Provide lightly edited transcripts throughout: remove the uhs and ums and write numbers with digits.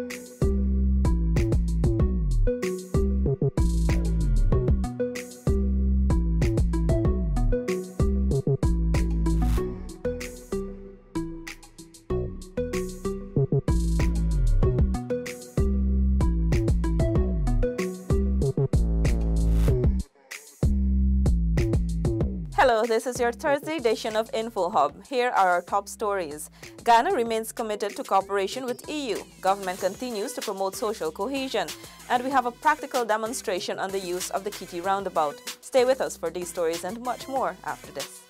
Hello, this is your Thursday edition of Info Hub. Here are our top stories. Guyana remains committed to cooperation with EU. Government continues to promote social cohesion. And we have a practical demonstration on the use of the Kitty roundabout. Stay with us for these stories and much more after this.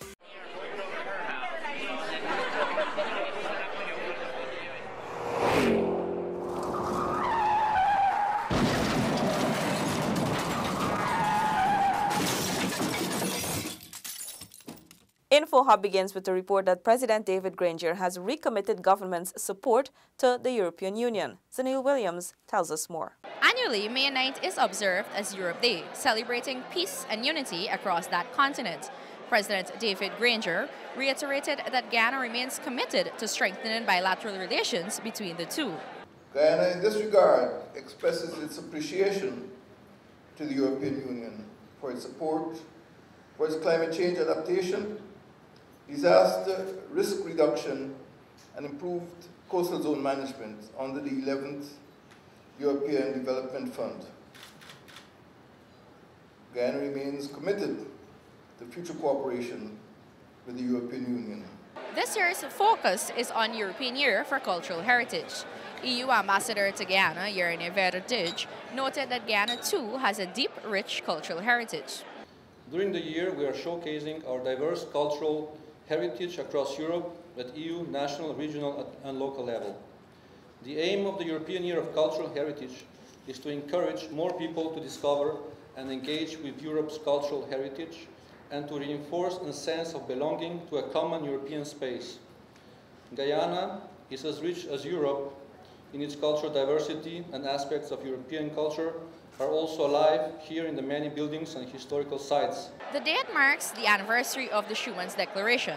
Info Hub begins with a report that President David Granger has recommitted government's support to the European Union. Zanil Williams tells us more. Annually, May 9th is observed as Europe Day, celebrating peace and unity across that continent. President David Granger reiterated that Guyana remains committed to strengthening bilateral relations between the two. Guyana, in this regard, expresses its appreciation to the European Union for its support for its climate change adaptation, disaster risk reduction, and improved coastal zone management under the 11th European Development Fund. Guyana remains committed to future cooperation with the European Union. This year's focus is on European Year for Cultural Heritage. EU Ambassador to Guyana, Yerine Verdij, noted that Guyana too has a deep, rich cultural heritage. During the year, we are showcasing our diverse cultural heritage across Europe at EU, national, regional, and local level. The aim of the European Year of Cultural Heritage is to encourage more people to discover and engage with Europe's cultural heritage and to reinforce a sense of belonging to a common European space. Guyana is as rich as Europe in its cultural diversity, and aspects of European culture are also alive here in the many buildings and historical sites. The date marks the anniversary of the Schumann's Declaration.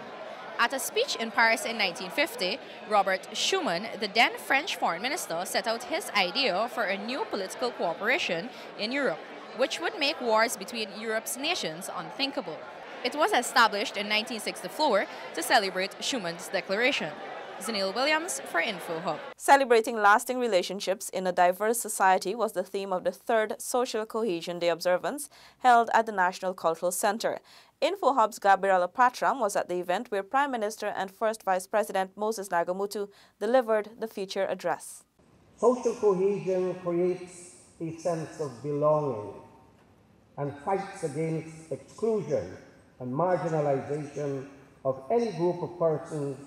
At a speech in Paris in 1950, Robert Schuman, the then French foreign minister, set out his idea for a new political cooperation in Europe, which would make wars between Europe's nations unthinkable. It was established in 1964 to celebrate Schumann's Declaration. Zanil Williams for Info Hub. Celebrating lasting relationships in a diverse society was the theme of the third Social Cohesion Day observance held at the National Cultural Center. Info Hub's Gabriela Patram was at the event where Prime Minister and First Vice President Moses Nagamutu delivered the feature address. Social cohesion creates a sense of belonging and fights against exclusion and marginalization of any group of persons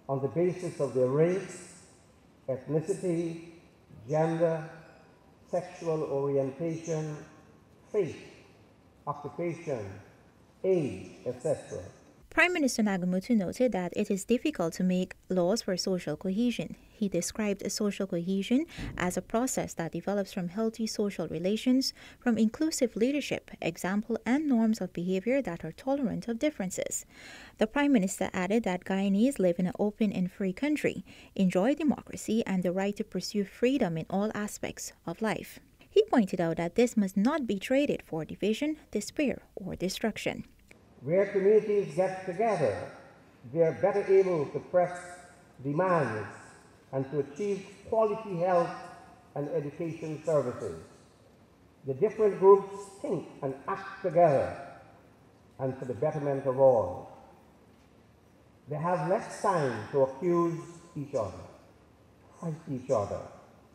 on the basis of their race, ethnicity, gender, sexual orientation, faith, occupation, age, etc. Prime Minister Nagamutu noted that it is difficult to make laws for social cohesion. He described social cohesion as a process that develops from healthy social relations, from inclusive leadership, example, and norms of behavior that are tolerant of differences. The Prime Minister added that Guyanese live in an open and free country, enjoy democracy and the right to pursue freedom in all aspects of life. He pointed out that this must not be traded for division, despair, or destruction. Where communities get together, they are better able to press demands and to achieve quality health and education services. The different groups think and act together and for the betterment of all. They have less time to accuse each other, fight each other,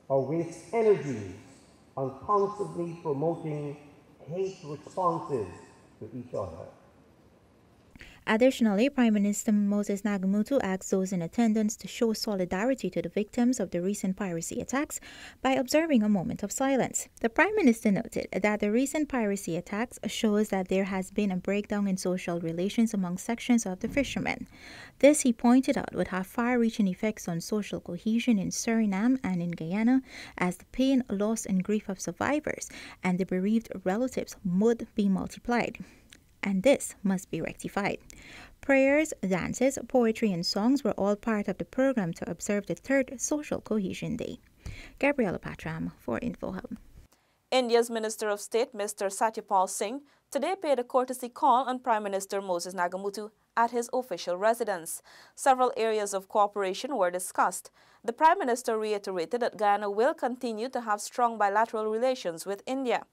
or waste energies on constantly promoting hate responses to each other. Additionally, Prime Minister Moses Nagamutu asked those in attendance to show solidarity to the victims of the recent piracy attacks by observing a moment of silence. The Prime Minister noted that the recent piracy attacks shows that there has been a breakdown in social relations among sections of the fishermen. This, he pointed out, would have far-reaching effects on social cohesion in Suriname and in Guyana, as the pain, loss, and grief of survivors and the bereaved relatives would be multiplied. And this must be rectified. Prayers, dances, poetry, and songs were all part of the program to observe the third Social Cohesion Day. Gabriela Patram for InfoHub. India's Minister of State, Mr. Satyapal Singh, today paid a courtesy call on Prime Minister Moses Nagamutu at his official residence. Several areas of cooperation were discussed. The Prime Minister reiterated that Guyana will continue to have strong bilateral relations with India.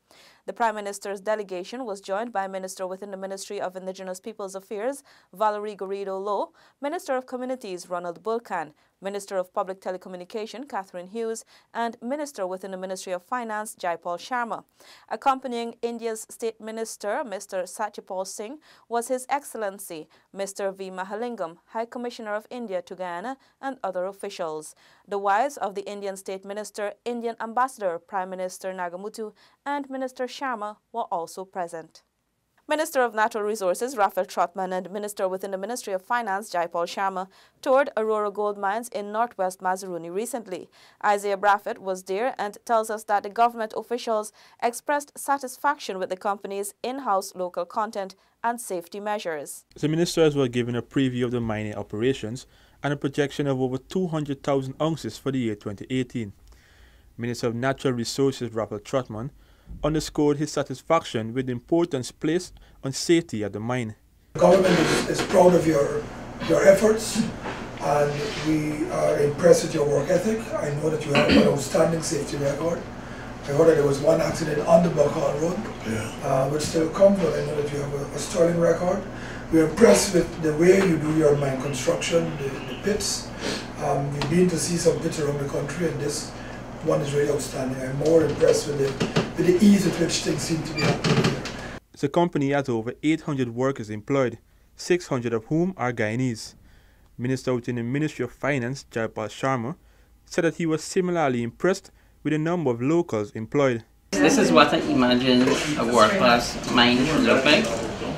The Prime Minister's delegation was joined by Minister within the Ministry of Indigenous Peoples Affairs, Valerie Garrido-Low, Minister of Communities, Ronald Bulkan, Minister of Public Telecommunication, Catherine Hughes, and Minister within the Ministry of Finance, Jaipal Sharma. Accompanying India's State Minister, Mr. Satyapal Singh, was His Excellency, Mr. V. Mahalingam, High Commissioner of India to Guyana, and other officials. The wives of the Indian State Minister, Indian Ambassador, Prime Minister Nagamutu, and Minister Sharma were also present. Minister of Natural Resources Raphael Trotman and Minister within the Ministry of Finance Jaipal Sharma toured Aurora gold mines in northwest Mazaruni recently. Isaiah Braffett was there and tells us that the government officials expressed satisfaction with the company's in-house local content and safety measures. The ministers were given a preview of the mining operations and a projection of over 200,000 ounces for the year 2018. Minister of Natural Resources Raphael Trotman underscored his satisfaction with the importance placed on safety at the mine. The government is proud of your efforts, and we are impressed with your work ethic. I know that you have an outstanding safety record. I heard that there was one accident on the Buckhorn Road, which still comes, but I know that you have a sterling record. We're impressed with the way you do your mine construction, the pits. We've been to see some pits around the country, and this one is really outstanding. I'm more impressed with the ease with which things seem to be happening here. The company has over 800 workers employed, 600 of whom are Guyanese. Minister within the Ministry of Finance, Jaipal Sharma, said that he was similarly impressed with the number of locals employed. This is what I imagine a world-class mine should look like.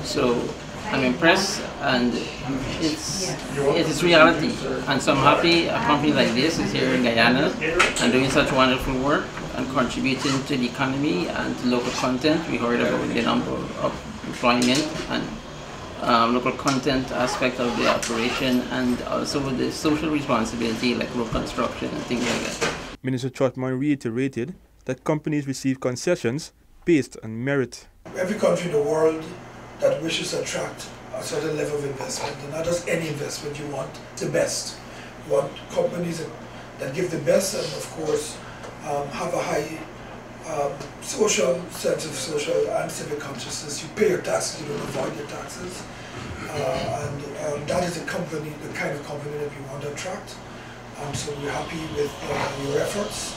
So I'm impressed, and it is reality. And so I'm happy a company like this is here in Guyana and doing such wonderful work and contributing to the economy and to local content. We heard about the number of employment and local content aspect of the operation, and also the social responsibility like road construction and things like that. Minister Trotman reiterated that companies receive concessions based on merit. Every country in the world that wishes to attract a certain level of investment, and not just any investment, you want the best. You want companies that give the best and, of course, have a high social sense of social and civic consciousness. You pay your taxes, you don't avoid your taxes. And that is the kind of company that we want to attract. So we're happy with your efforts,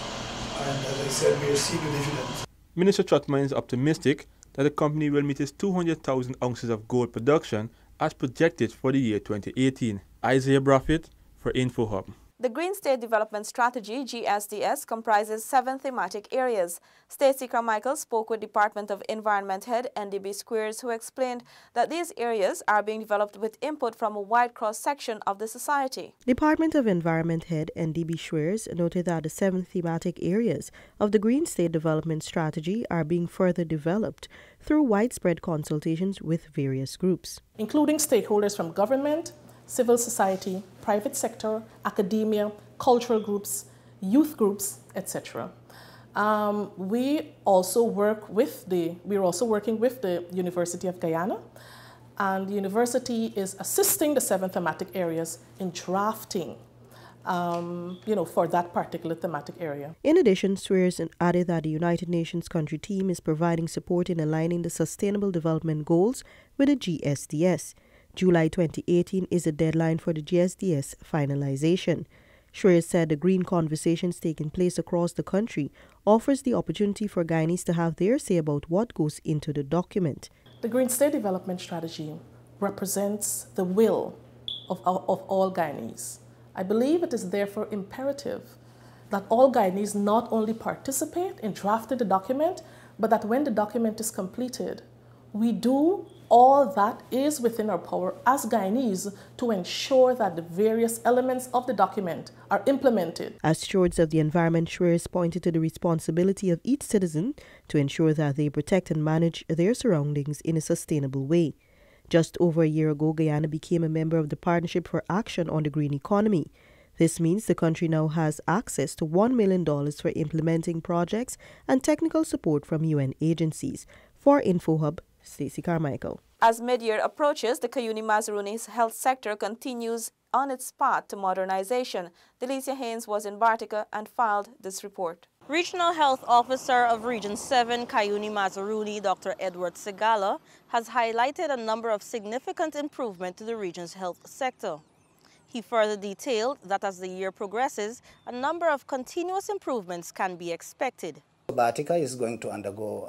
and as I said, we are seeing dividends. Minister Trotman is optimistic that the company will meet its 200,000 ounces of gold production as projected for the year 2018. Isaiah Braffett for InfoHub. The Green State Development Strategy, GSDS, comprises 7 thematic areas. Stacey Carmichael spoke with Department of Environment Head NDB Squares, who explained that these areas are being developed with input from a wide cross-section of the society. Department of Environment Head NDB Squares noted that the 7 thematic areas of the Green State Development Strategy are being further developed through widespread consultations with various groups, including stakeholders from government, civil society, private sector, academia, cultural groups, youth groups, etc. We're also working with the University of Guyana, and the university is assisting the 7 thematic areas in drafting for that particular thematic area. In addition, Swears added that the United Nations country team is providing support in aligning the Sustainable Development Goals with the GSDS. July 2018 is the deadline for the GSDS finalization. Schreier said the green conversations taking place across the country offers the opportunity for Guyanese to have their say about what goes into the document. The Green State Development Strategy represents the will of all Guyanese. I believe it is therefore imperative that all Guyanese not only participate in drafting the document, but that when the document is completed, we do all that is within our power as Guyanese to ensure that the various elements of the document are implemented. As stewards of the environment, Schreier pointed to the responsibility of each citizen to ensure that they protect and manage their surroundings in a sustainable way. Just over a year ago, Guyana became a member of the Partnership for Action on the Green Economy. This means the country now has access to $1 million for implementing projects and technical support from UN agencies. For InfoHub, Stacey Carmichael. As mid-year approaches, the Cuyuna-Mazaruni health sector continues on its path to modernization. Delicia Haynes was in Bartica and filed this report. Regional Health Officer of Region 7, Cuyuna-Mazaruni, Dr. Edward Segala, has highlighted a number of significant improvements to the region's health sector. He further detailed that as the year progresses, a number of continuous improvements can be expected. Bartica is going to undergo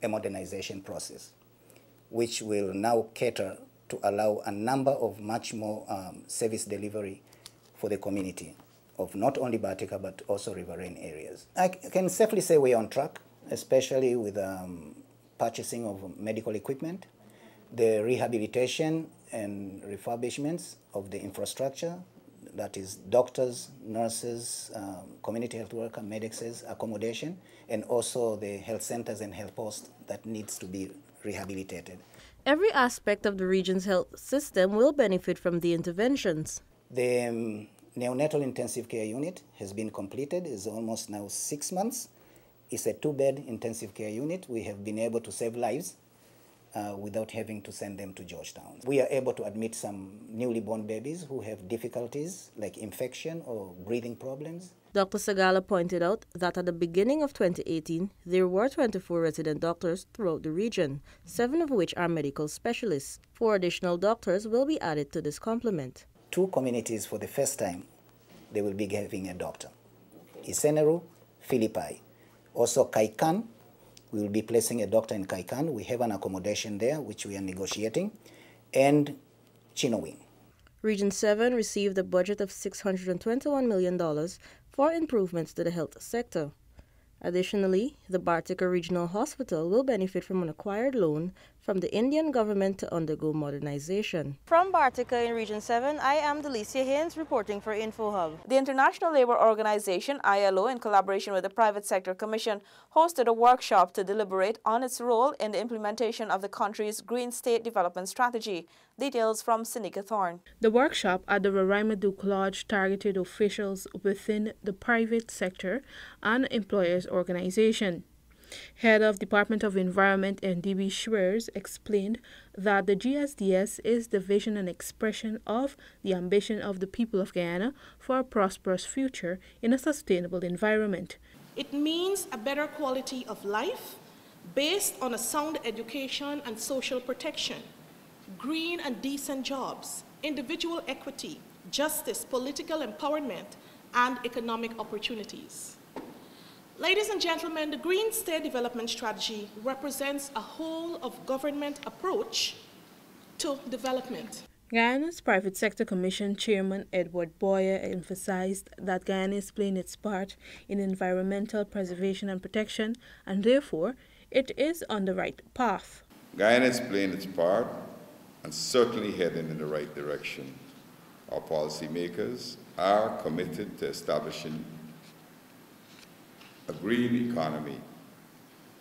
a modernization process, which will now cater to allow a number of much more service delivery for the community of not only Bartica but also riverine areas. I can safely say we're on track, especially with purchasing of medical equipment, the rehabilitation and refurbishments of the infrastructure, that is doctors, nurses, community health worker, medics, accommodation, and also the health centers and health posts that needs to be rehabilitated. Every aspect of the region's health system will benefit from the interventions. The neonatal intensive care unit has been completed. It's almost now 6 months. It's a 2-bed intensive care unit. We have been able to save lives without having to send them to Georgetown. We are able to admit some newly born babies who have difficulties like infection or breathing problems. Dr. Segala pointed out that at the beginning of 2018, there were 24 resident doctors throughout the region, 7 of which are medical specialists. 4 additional doctors will be added to this complement. 2 communities for the first time, they will be having a doctor. Iseneru, Philippi. Also Kaikan, we will be placing a doctor in Kaikan. We have an accommodation there, which we are negotiating. And Chinowing. Region 7 received a budget of $621 million for improvements to the health sector. Additionally, the Bartica Regional Hospital will benefit from an acquired loan from the Indian government to undergo modernization. From Bartica in Region 7, I am Delicia Haynes reporting for InfoHub. The International Labour Organization, ILO, in collaboration with the Private Sector Commission, hosted a workshop to deliberate on its role in the implementation of the country's Green State Development Strategy. Details from Sinika Thorne. The workshop at the Raraimaduk Lodge targeted officials within the private sector and employers organization. Head of Department of Environment N.D.B. Schwers explained that the GSDS is the vision and expression of the ambition of the people of Guyana for a prosperous future in a sustainable environment. It means a better quality of life based on a sound education and social protection, green and decent jobs, individual equity, justice, political empowerment, and economic opportunities. Ladies and gentlemen, the Green State Development Strategy represents a whole of government approach to development. Guyana's Private Sector Commission Chairman Edward Boyer emphasized that Guyana is playing its part in environmental preservation and protection, and therefore it is on the right path. Guyana is playing its part and certainly heading in the right direction. Our policymakers are committed to establishing a green economy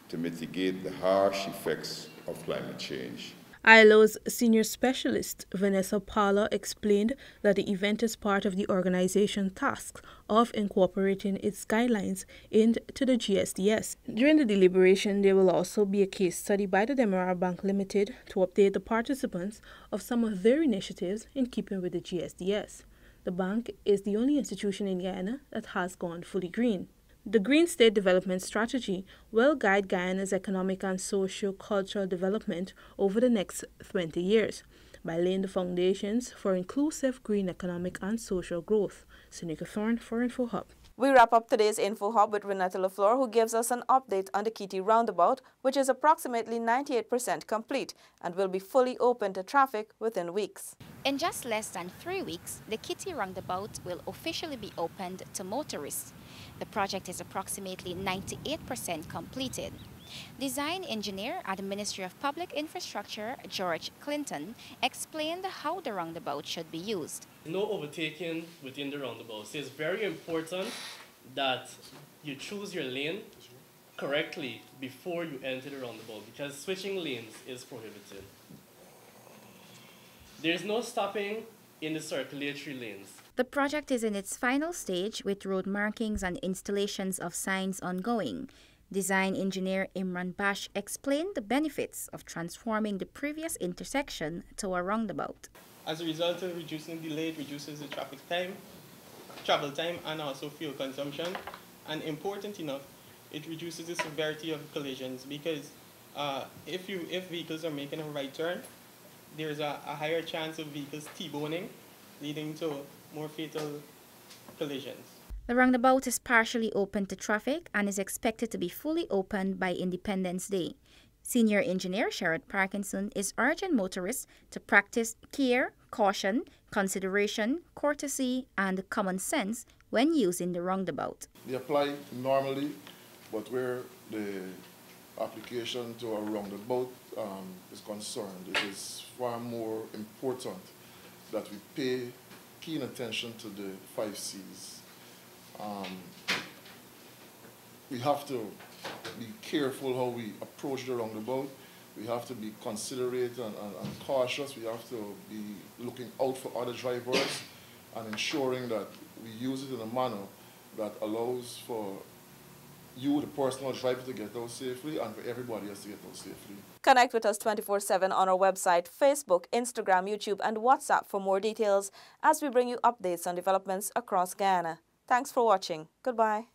to mitigate the harsh effects of climate change. ILO's senior specialist, Vanessa Parler, explained that the event is part of the organization's task of incorporating its guidelines into the GSDS. During the deliberation, there will also be a case study by the Demerara Bank Limited to update the participants of some of their initiatives in keeping with the GSDS. The bank is the only institution in Guyana that has gone fully green. The Green State Development Strategy will guide Guyana's economic and socio-cultural development over the next 20 years by laying the foundations for inclusive green economic and social growth. Sinika Thorne for InfoHub. We wrap up today's InfoHub with Renata LaFleur, who gives us an update on the Kitty Roundabout, which is approximately 98% complete and will be fully open to traffic within weeks. In just less than 3 weeks, the Kitty Roundabout will officially be opened to motorists. The project is approximately 98% completed. Design engineer at the Ministry of Public Infrastructure, George Clinton, explained how the roundabout should be used. No overtaking within the roundabout. So it's very important that you choose your lane correctly before you enter the roundabout, because switching lanes is prohibited. There is no stopping in the circulatory lanes. The project is in its final stage with road markings and installations of signs ongoing. Design engineer Imran Bash explained the benefits of transforming the previous intersection to a roundabout. As a result of reducing delay, it reduces the travel time, and also fuel consumption. And important enough, it reduces the severity of collisions because if vehicles are making a right turn, there's a higher chance of vehicles T-boning, leading to more fatal collisions. The roundabout is partially open to traffic and is expected to be fully opened by Independence Day. Senior engineer Sherrod Parkinson is urging motorists to practice care, caution, consideration, courtesy, and common sense when using the roundabout. They apply normally, but where the application to a roundabout is concerned, it is far more important that we pay keen attention to the 5 C's. We have to be careful how we approach the roundabout. We have to be considerate and cautious. We have to be looking out for other drivers and ensuring that we use it in a manner that allows for you, the personal driver, to get out safely and for everybody else to get out safely. Connect with us 24/7 on our website, Facebook, Instagram, YouTube, and WhatsApp for more details as we bring you updates on developments across Guyana. Thanks for watching. Goodbye.